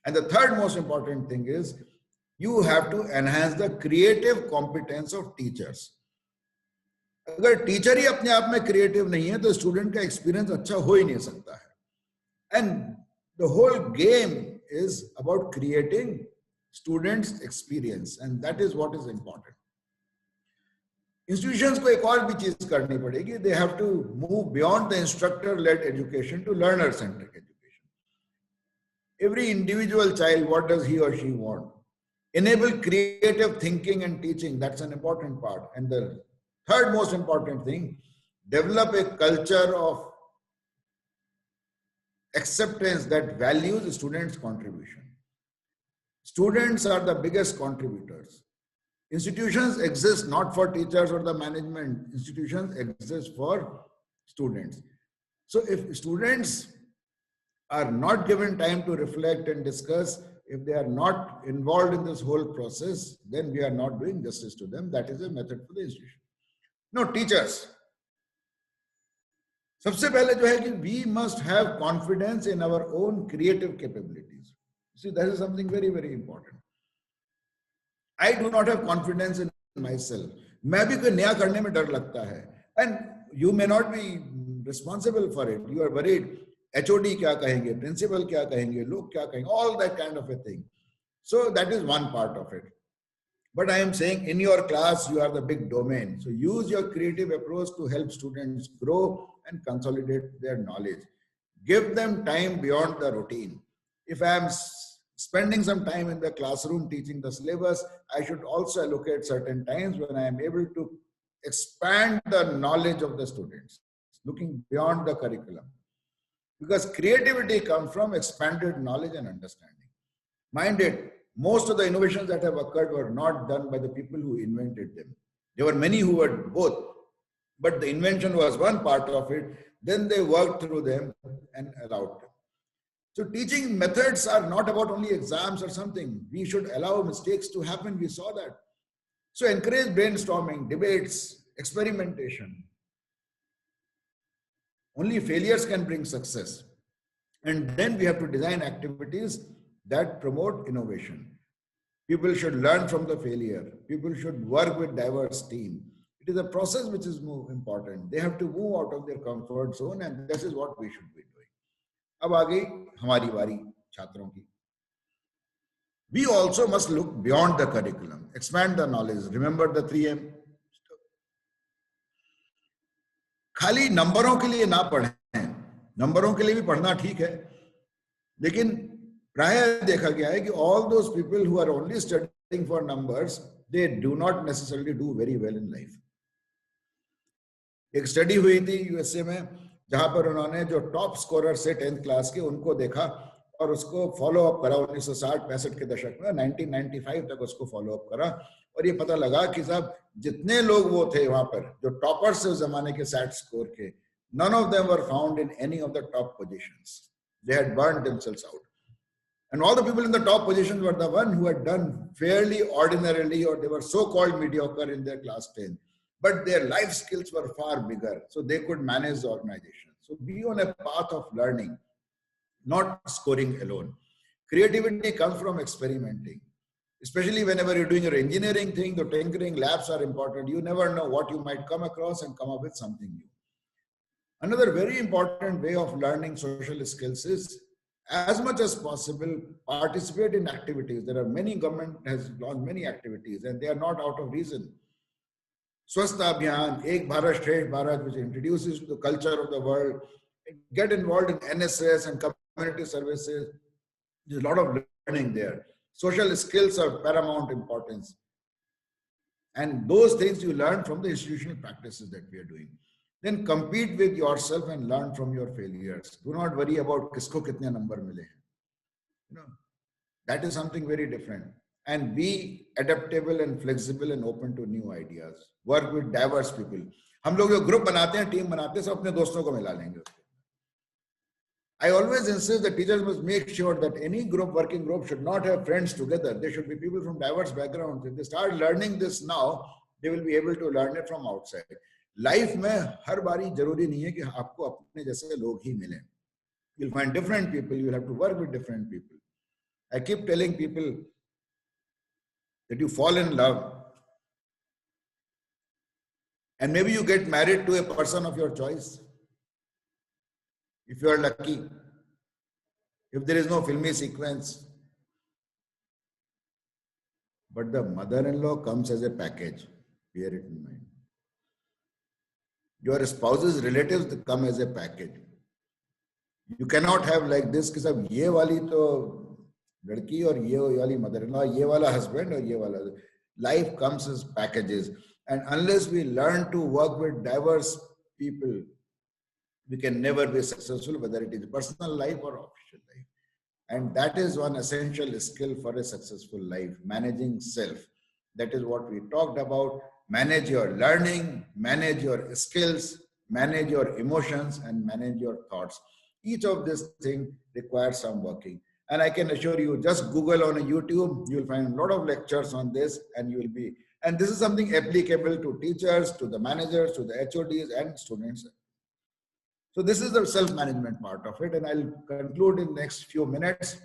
And the third most important thing is you have to enhance the creative competence of teachers. अगर teacher ही अपने आप में creative नहीं है तो student का experience अच्छा हो ही नहीं सकता है. And the whole game is about creating students' experience, and that is what is important. Institutions को एक और भी चीज करनी पड़ेगी. They have to move beyond the instructor-led education to learner-centric education. Every individual child, what does he or she want? Enable creative thinking and teaching. That's an important part. And the third most important thing, develop a culture of acceptance that values students' contribution. Students are the biggest contributors. Institutions exist not for teachers or the management. Institutions exist for students. So if students are not given time to reflect and discuss, if they are not involved in this whole process, then we are not doing justice to them. That is a method for the institution. Now, teachers. सबसे पहले जो है कि we must have confidence in our own creative capabilities. See, that is something very, very important. I do not have confidence in myself. मैं भी कोई नया करने में डर लगता है. And you may not be responsible for it. You are worried. HOD क्या कहेंगे, principal क्या कहेंगे, लोग क्या कहेंगे, all that kind of a thing. So that is one part of it. But I am saying in your class, you are the big domain. So use your creative approach to help students grow and consolidate their knowledge. Give them time beyond the routine. If I am spending some time in the classroom teaching the syllabus, I should also allocate certain times when I am able to expand the knowledge of the students, looking beyond the curriculum. Because creativity comes from expanded knowledge and understanding. Mind it, most of the innovations that have occurred were not done by the people who invented them. There were many who were both, but the invention was one part of it. Then they worked through them and allowed them. So teaching methods are not about only exams or something. We should allow mistakes to happen. We saw that. So encourage brainstorming, debates, experimentation. Only failures can bring success. And then we have to design activities that promote innovation. People should learn from the failure. People should work with diverse team. It is a process which is more important. They have to move out of their comfort zone, and this is what we should be doing. अब आ गई हमारी बारी छात्रों की. We also must look beyond the curriculum, expand the knowledge. Remember the 3M. खाली नंबरों के लिए ना पढ़ें. नंबरों के लिए भी पढ़ना ठीक है, लेकिन प्रायः देखा गया है कि all those people who are only studying for numbers, they do not necessarily do very well in life. एक स्टडी हुई थी यूएसए में, जहां पर उन्होंने जो टॉप स्कोरर से 10th क्लास के उनको देखा और उसको फॉलो अप करा 1960-65 के दशक में, 1995 तक उसको फॉलो अप करा, और ये पता लगा कि साहब जितने लोग वो थे वहां पर जो टॉपर्स थे उस जमाने के सैट स्कोर के, none of them were found in any of the top positions. They had burned themselves out. And all the people in the top positions were the one who had done fairly ordinarily, or they were so-called mediocre in their class 10. But their life skills were far bigger, so they could manage the organization. So be on a path of learning, not scoring alone. Creativity comes from experimenting. Especially whenever you're doing your engineering thing, the tinkering labs are important. You never know what you might come across and come up with something new. Another very important way of learning social skills is, as much as possible, participate in activities. There are many, government has launched many activities and they are not out of reason. Swasthya Abhiyan, Ek Bharat, Shresth Bharat, which introduces the culture of the world. Get involved in NSS and community services. There's a lot of learning there. Social skills are paramount importance. And those things you learn from the institutional practices that we are doing. Then compete with yourself and learn from your failures. Do not worry about kisko kitne number mile hain. You know, that is something very different. And be adaptable and flexible and open to new ideas. Work with diverse people. हम लोग जो group बनाते हैं, team बनाते हैं, सब अपने दोस्तों को मिला लेंगे. I always insist that teachers must make sure that any group, working group, should not have friends together. They should be people from diverse backgrounds. If they start learning this now, they will be able to learn it from outside. Life में हर बारी जरूरी नहीं है कि आपको अपने जैसे लोग ही मिलें. You'll find different people. You'll have to work with different people. I keep telling people that you fall in love, and maybe you get married to a person of your choice. If you are lucky, if there is no filmy sequence, but the mother-in-law comes as a package, bear it in mind. Your spouse's relatives come as a package. You cannot have like this, कि सब ये वाली तो लड़की और ये वाली mother-in-law, ये वाला husband और ये वाला. Life comes as packages, and unless we learn to work with diverse people, we can never be successful, whether it is personal life or official life. And that is one essential skill for a successful life, managing self. That is what we talked about. Manage your learning, manage your skills, manage your emotions, and manage your thoughts. Each of these things requires some working. And I can assure you, just Google on a YouTube, you will find a lot of lectures on this, and you will be, and this is something applicable to teachers, to the managers, to the HODs and students. So this is the self-management part of it, and I'll conclude in the next few minutes,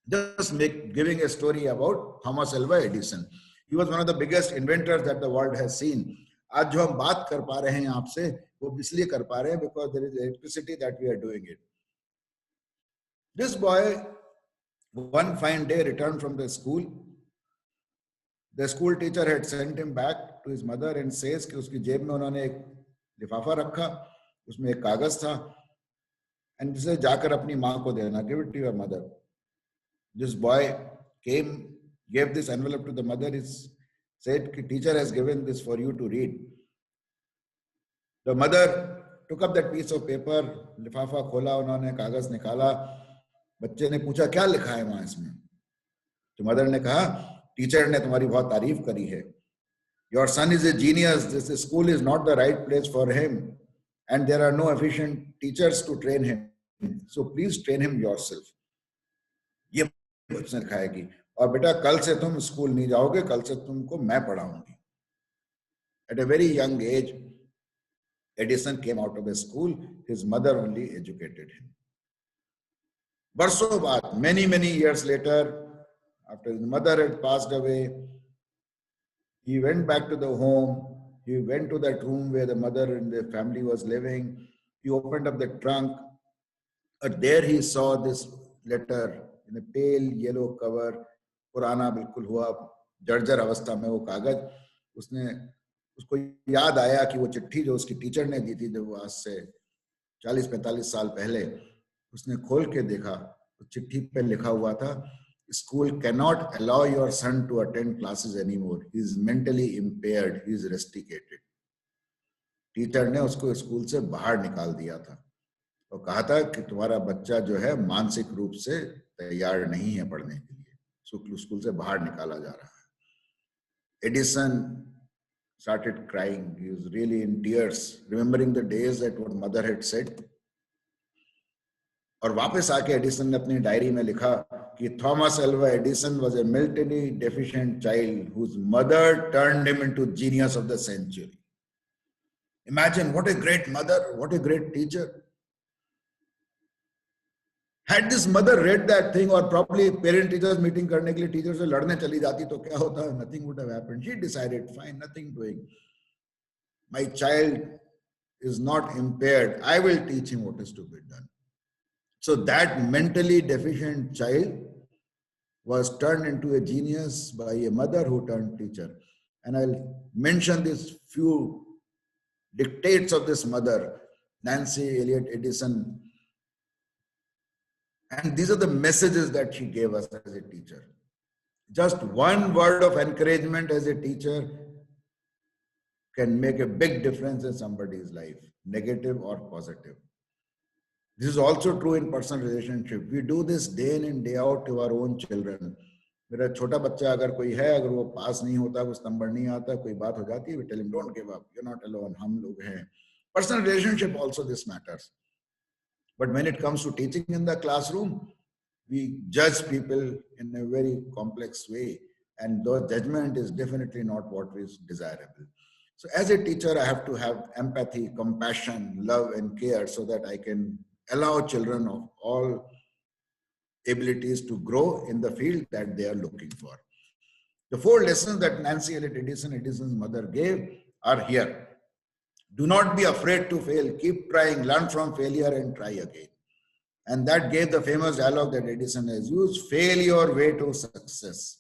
just giving a story about Thomas Alva Edison. He was one of the biggest inventors that the world has seen. आज जो हम बात कर पा रहे हैं आपसे वो इसलिए कर पा रहे हैं because there is electricity that we are doing it. This boy one fine day returned from the school. The school teacher had sent him back to his mother and says कि उसकी जेब में उन्होंने एक लिफाफा रखा, उसमें एक कागज था, and जिसे जाकर अपनी माँ को देना, give it to your mother. This boy came, gave this envelope to the mother. He said, teacher has given this for you to read. The mother took up that piece of paper, लिफाफा खोला उन्होंने, कागज निकाला, बच्चे ने पूछा क्या लिखा है माँ इसमें? तो मदर ने कहा टीचर ने तुम्हारी बहुत तारीफ करी है. Your son is a genius. This school is not the right place for him, and there are no efficient teachers to train him. So please train him yourself. ये उसने लिखा है कि और बेटा कल से तुम स्कूल नहीं जाओगे, कल से तुमको मैं पढ़ाऊंगी. At a very young age, Edison came out of the school. His mother only educated him. बरसों बाद, many years later, after his mother had passed away, he went back to the home. He went to that room where the mother and the family was living. He opened up the trunk. And there he saw this letter in a pale yellow cover. पुराना बिल्कुल हुआ, जर्जर अवस्था में वो कागज. उसको याद आया कि वो चिट्ठी जो उसकी टीचर ने दी थी, जब वो आज से 40-45 साल पहले, उसने खोल के देखा, तो चिट्ठी पे लिखा हुआ था, school cannot allow your son to attend classes anymore. He is mentally impaired. He is rusticated. Teacher ने उसको स्कूल से बाहर निकाल दिया था और कहा था कि तुम्हारा बच्चा जो है मानसिक रूप से तैयार नहीं है पढ़ने के लिए, स्कूल से बाहर निकाला जा रहा है. Edison started crying. He was really in tears, remembering the days that what mother had said. और वापस आके एडिसन ने अपनी डायरी में लिखा कि Thomas Alva Edison was a mentally deficient child whose mother turned him into genius of the century. Imagine what a great mother, what a great teacher. Had this mother read that thing, or probably parent teachers meeting करने के लिए teacher से लड़ने चली जाती तो क्या होता? Nothing would have happened. She decided, fine, nothing doing. My child is not impaired. I will teach him what is to be done. So that mentally deficient child was turned into a genius by a mother who turned teacher. And I'll mention these few dictates of this mother, Nancy Elliott Edison. And these are the messages that she gave us as a teacher. Just one word of encouragement as a teacher can make a big difference in somebody's life, negative or positive. This is also true in personal relationship. We do this day in and day out to our own children. मेरा छोटा बच्चा अगर कोई है, अगर वो पास नहीं होता, कुछ नंबर नहीं आता, कोई बात हो जाती है, we tell him, don't give up, you're not alone, हम लोग हैं. Personal relationship also this matters. But when it comes to teaching in the classroom, we judge people in a very complex way, and the judgment is definitely not what is desirable. So as a teacher, I have to have empathy, compassion, love, and care so that I can allow children of all abilities to grow in the field that they are looking for. The 4 lessons that Nancy Elliott Edison, Edison's mother, gave are here. Do not be afraid to fail. Keep trying, learn from failure and try again. And that gave the famous dialogue that Edison has used, fail your way to success.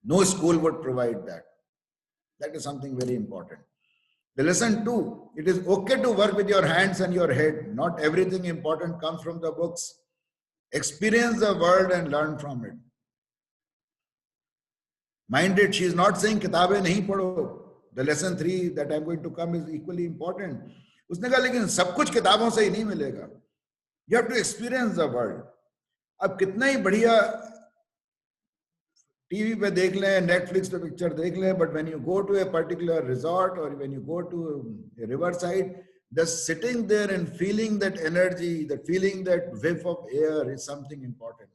No school would provide that. That is something very important. The lesson 2, it is okay to work with your hands and your head. Not everything important comes from the books. Experience the world and learn from it. Mind it, she is not saying किताबें नहीं पढ़ो. The lesson 3 that I am going to come is equally important. उसने कहा लेकिन सब कुछ किताबों से ही नहीं मिलेगा. You have to experience the world. अब कितना ही बढ़िया टीवी पे देख लें, नेटफ्लिक्स पे पिक्चर देख लें, but when you go to a particular resort or when you go to a riverside, just sitting there and feeling that energy, that feeling that whiff of air is something important.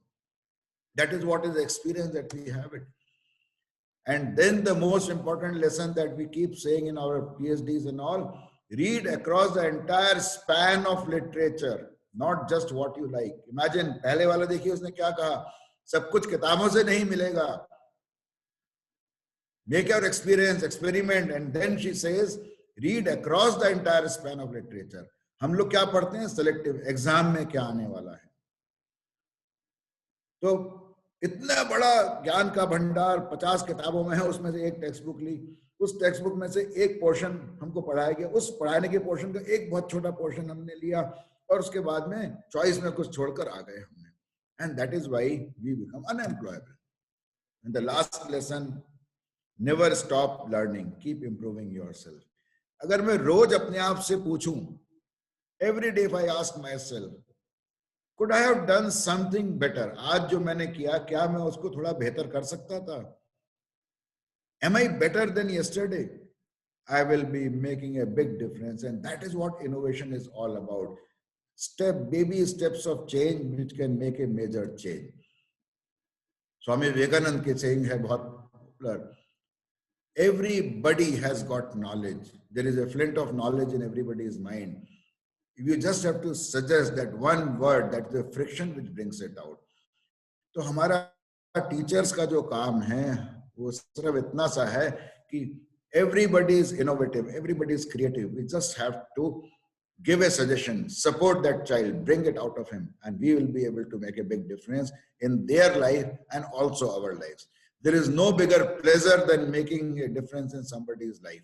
That is what is the experience that we have it. And then the most important lesson that we keep saying in our PhDs and all, read across the entire span of literature, not just what you like. Imagine, पहले वाला देखिए उसने क्या कहा, सब कुछ किताबों से नहीं मिलेगा. Make your experience, experiment, and then she says, read across the entire span of literature. हम लोग क्या पढ़ते हैं? Selective एग्जाम में क्या आने वाला है. तो इतना बड़ा ज्ञान का भंडार 50 किताबों में है, उसमें से एक टेक्स्ट बुक ली, उस टेक्स्ट बुक में से एक पोर्शन हमको पढ़ाया गया, उस पढ़ाने के पोर्शन का एक बहुत छोटा पोर्शन हमने लिया और उसके बाद में चॉइस में कुछ छोड़कर आ गए हमने. And that is why we become unemployable. And the last lesson, never stop learning, keep improving yourself. अगर मैं रोज अपने आप से पूछूं, every day if I ask myself, could I have done something better? आज जो मैंने किया, क्या मैं उसको थोड़ा बेहतर कर सकता था? Am I better than yesterday? I will be making a big difference, and that is what innovation is all about. Baby steps of change which can make a major change. Swami Vivekananda के saying है बहुत popular. Everybody has got knowledge. There is a flint of knowledge in everybody's mind. You just have to suggest that one word, that the friction which brings it out. तो हमारा teachers का जो काम है वो सिर्फ इतना सा है कि everybody is innovative, everybody is creative. We just have to give a suggestion, support that child, bring it out of him, and we will be able to make a big difference in their life and also our lives. There is no bigger pleasure than making a difference in somebody's life.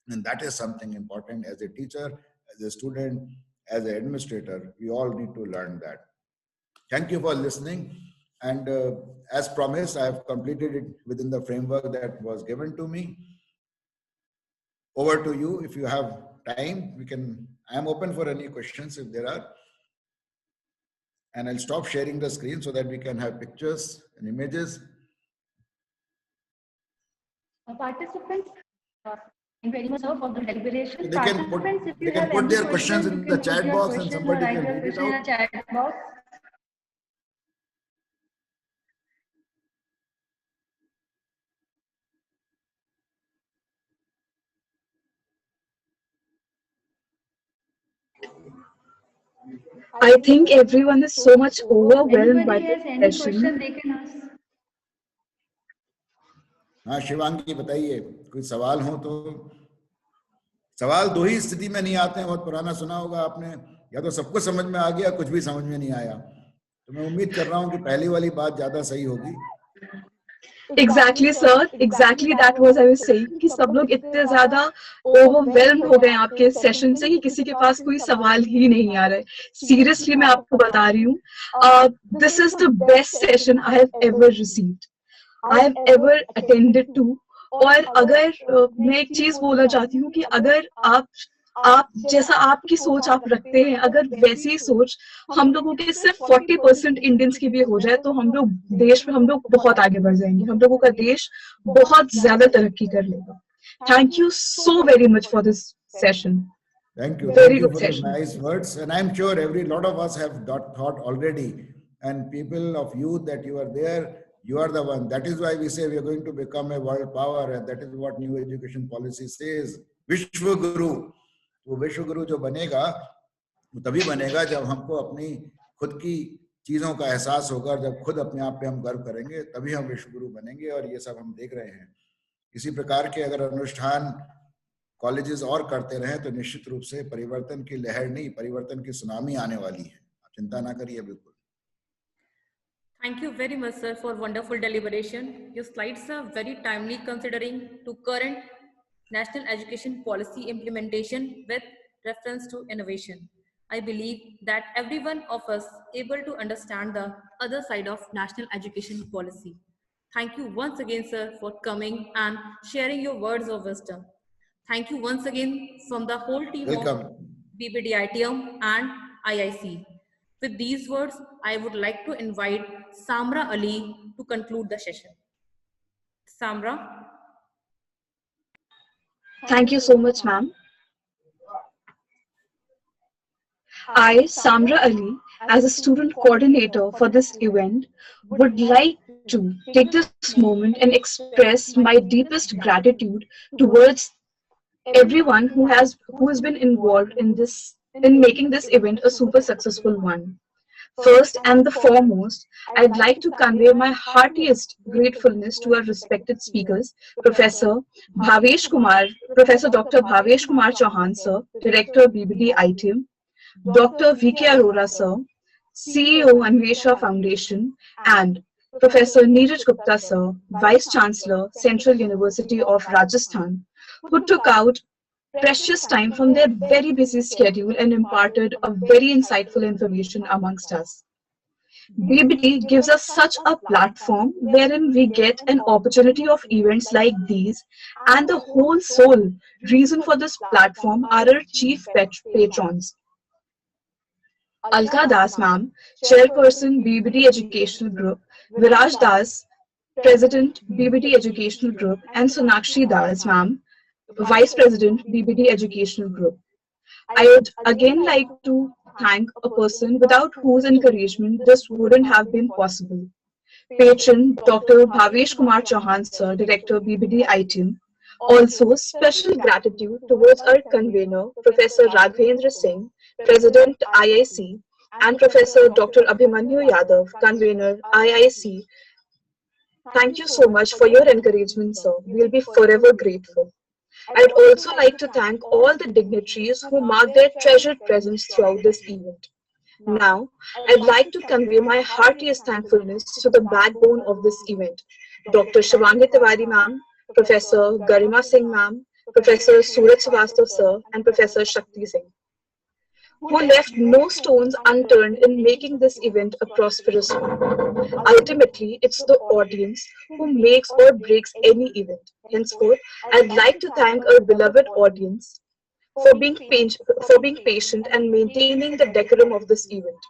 And that is something important as a teacher, as a student, as an administrator. We all need to learn that. Thank you for listening. And as promised, I have completed it within the framework that was given to me. Over to you. If you have time, I am open for any questions if there are. And I'll stop sharing the screen so that we can have pictures and images. Participants, thank you very much, sir, for the deliberation. They can put their questions in the chat box and somebody can read it out. Chat box. I think everyone is so much overwhelmed by Anybody has this any session. question they can ask? हाँ शिवांगी बताइए, कोई सवाल हो तो. सवाल दो ही स्थिति में नहीं आते हैं, बहुत पुराना सुना होगा आपने, या तो सबको समझ में आ गया, कुछ भी समझ में नहीं आया. तो मैं उम्मीद कर रहा हूँ कि पहली वाली बात ज्यादा सही होगी. Exactly, sir. Exactly that was I was saying कि सब लोग इतने ज़्यादा overwhelmed हो गए आपके सेशन से कि किसी के पास कोई सवाल ही नहीं आ रहा है. Seriously मैं आपको बता रही हूँ, this is the best session I have ever received. I have ever attended to. और अगर मैं एक चीज बोलना चाहती हूँ कि अगर आप जैसा आपकी सोच आप रखते हैं, अगर वैसी ही सोच हम लोगों के सिर्फ 40% इंडियंस की भी हो जाए तो हम लोग देश में हम लोग बहुत आगे बढ़ जाएंगे. हम लोगों का देश बहुत ज्यादा तरक्की कर लेगा. Thank you so very much for this session. Thank you. Very Thank you good for session. the nice words. And I'm sure lot of us have thought already. And people of youth that you are there, you are the one. That is why we say we are going to become a world power. And that is what new education policy says. Vishwa Guru. वो विश्व गुरु जो बनेगा वो तभी बनेगा जब हमको अपनी खुद की चीजों का एहसास होगा, जब खुद अपने आप पे हम गर्व करेंगे, तभी हम विश्व गुरु बनेंगे. और ये सब हम देख रहे हैं. इसी प्रकार के अगर अनुष्ठान कॉलेजेस और करते रहें तो निश्चित रूप से परिवर्तन की लहर नहीं, परिवर्तन की सुनामी आने वाली है. आप चिंता ना करिए. बिल्कुल. Thank you very much, sir, for wonderful deliberation. Your slides are very timely considering to current national education policy implementation with reference to innovation. I believe that every one of us able to understand the other side of national education policy. Thank you once again, sir, for coming and sharing your words of wisdom. Thank you once again from the whole team Welcome. of BBDNITM and IIC. With these words, I would like to invite Samra Ali to conclude the session. Samra. Thank you so much, ma'am. I, Samra Ali, as a student coordinator for this event, would like to take this moment and express my deepest gratitude towards everyone who has been involved in making this event a super successful one. First and the foremost, I'd like to convey my heartiest gratefulness to our respected speakers, Professor Dr. Bhavesh Kumar Chauhan, sir, Director BBDITM, Dr. V.K. Arora, sir, CEO Anvesha Foundation, and Professor Neeraj Gupta, sir, Vice Chancellor, Central University of Rajasthan, who took out precious time from their very busy schedule and imparted a very insightful information amongst us. BBD gives us such a platform wherein we get an opportunity of events like these, and the whole sole reason for this platform are our chief patrons. Alka Das ma'am, Chairperson BBD Educational Group, Viraj Das, President BBD Educational Group, and Sonakshi Das ma'am, Vice President BBD Educational Group. I would again like to thank a person without whose encouragement this wouldn't have been possible. Patron Dr. Bhavesh Kumar Chauhan, sir, Director BBD ITM. Also, special gratitude towards our convener, Professor Raghavendra Singh, President IIC, and Professor Dr. Abhimanyu Yadav, convener IIC. Thank you so much for your encouragement, sir. We'll be forever grateful. I'd also like to thank all the dignitaries who marked their treasured presence throughout this event. Now, I'd like to convey my heartiest thankfulness to the backbone of this event, Dr. Shivangi Tiwari ma'am, Professor Garima Singh ma'am, Professor Suraj Srivastav sir, and Professor Shakti Singh, who left no stones unturned in making this event a prosperous one. Ultimately, it's the audience who makes or breaks any event. Henceforth, I'd like to thank our beloved audience for being patient and maintaining the decorum of this event.